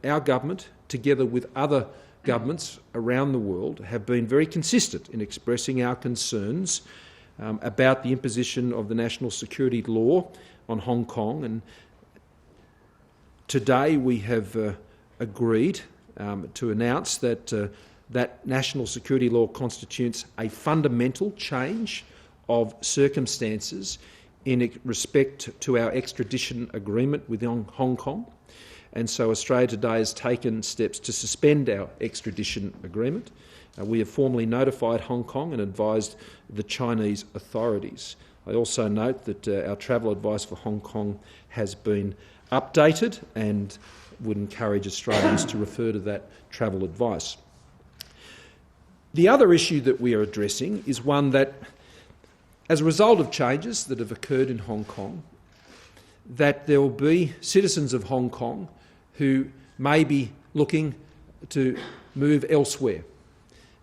our government, together with other governments around the world, have been very consistent in expressing our concerns about the imposition of the national security law on Hong Kong. And today we have agreed to announce that that national security law constitutes a fundamental change of circumstances in respect to our extradition agreement with Hong Kong. And so Australia today has taken steps to suspend our extradition agreement. We have formally notified Hong Kong and advised the Chinese authorities. I also note that our travel advice for Hong Kong has been updated and would encourage Australians to refer to that travel advice. The other issue that we are addressing is one that, as a result of changes that have occurred in Hong Kong, that there will be citizens of Hong Kong who may be looking to move elsewhere,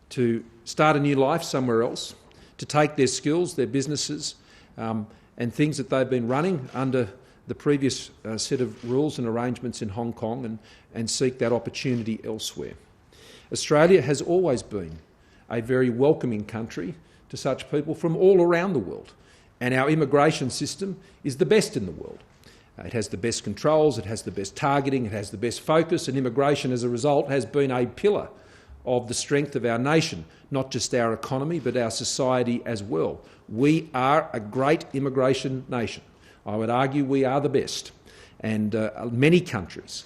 to start a new life somewhere else, to take their skills, their businesses, and things that they've been running under the previous set of rules and arrangements in Hong Kong and seek that opportunity elsewhere. Australia has always been a very welcoming country to such people from all around the world, and our immigration system is the best in the world. It has the best controls, it has the best targeting, it has the best focus, and immigration as a result has been a pillar of the strength of our nation, not just our economy but our society as well. We are a great immigration nation. I would argue we are the best, and many countries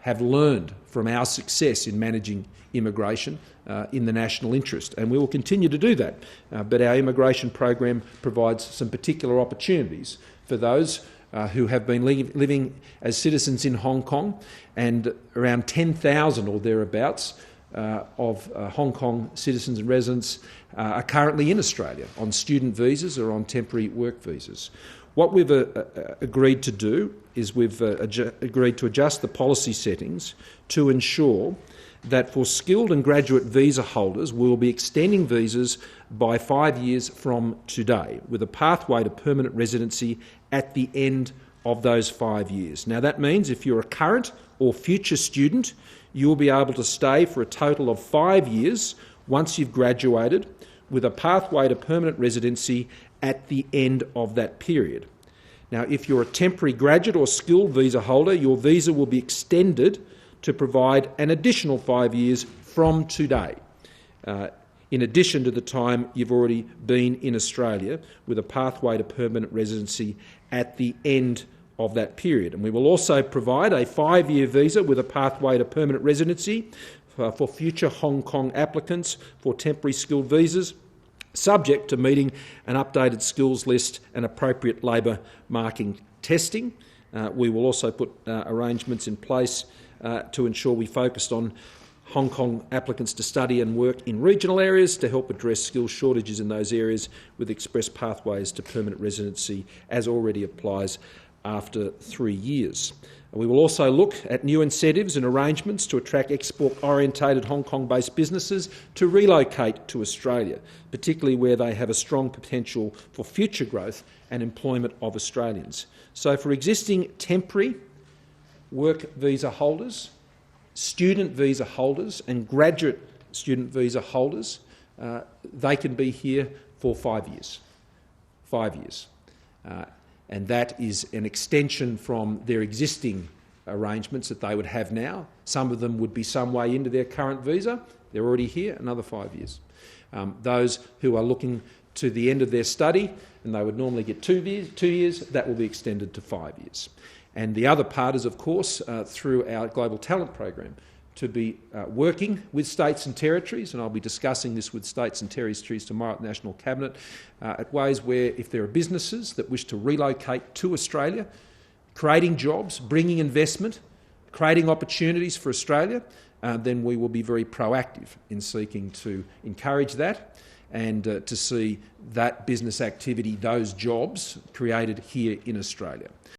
have learned from our success in managing immigration in the national interest, and we will continue to do that. But our immigration program provides some particular opportunities for those who have been living as citizens in Hong Kong, and around 10,000 or thereabouts of Hong Kong citizens and residents are currently in Australia on student visas or on temporary work visas. What we've agreed to do is we've agreed to adjust the policy settings to ensure that for skilled and graduate visa holders, we will be extending visas by 5 years from today, with a pathway to permanent residency at the end of those 5 years. Now that means if you're a current or future student, you will be able to stay for a total of 5 years once you've graduated, with a pathway to permanent residency at the end of that period. Now, if you're a temporary graduate or skilled visa holder, your visa will be extended to provide an additional 5 years from today, in addition to the time you've already been in Australia, with a pathway to permanent residency at the end of that period. And we will also provide a 5-year visa with a pathway to permanent residency for future Hong Kong applicants for temporary skilled visas, subject to meeting an updated skills list and appropriate labour marking testing. We will also put arrangements in place to ensure we focused on Hong Kong applicants to study and work in regional areas to help address skills shortages in those areas, with express pathways to permanent residency as already applies after 3 years. We will also look at new incentives and arrangements to attract export-orientated Hong Kong-based businesses to relocate to Australia, particularly where they have a strong potential for future growth and employment of Australians. So for existing temporary work visa holders, student visa holders and graduate student visa holders, they can be here for 5 years. 5 years. And that is an extension from their existing arrangements that they would have now. Some of them would be some way into their current visa. They're already here, another 5 years. Those who are looking to the end of their study, and they would normally get 2 years, that will be extended to 5 years. And the other part is, of course, through our Global Talent Program, to be working with states and territories, and I'll be discussing this with states and territories tomorrow at the National Cabinet, at ways where if there are businesses that wish to relocate to Australia, creating jobs, bringing investment, creating opportunities for Australia, then we will be very proactive in seeking to encourage that and to see that business activity, those jobs created here in Australia.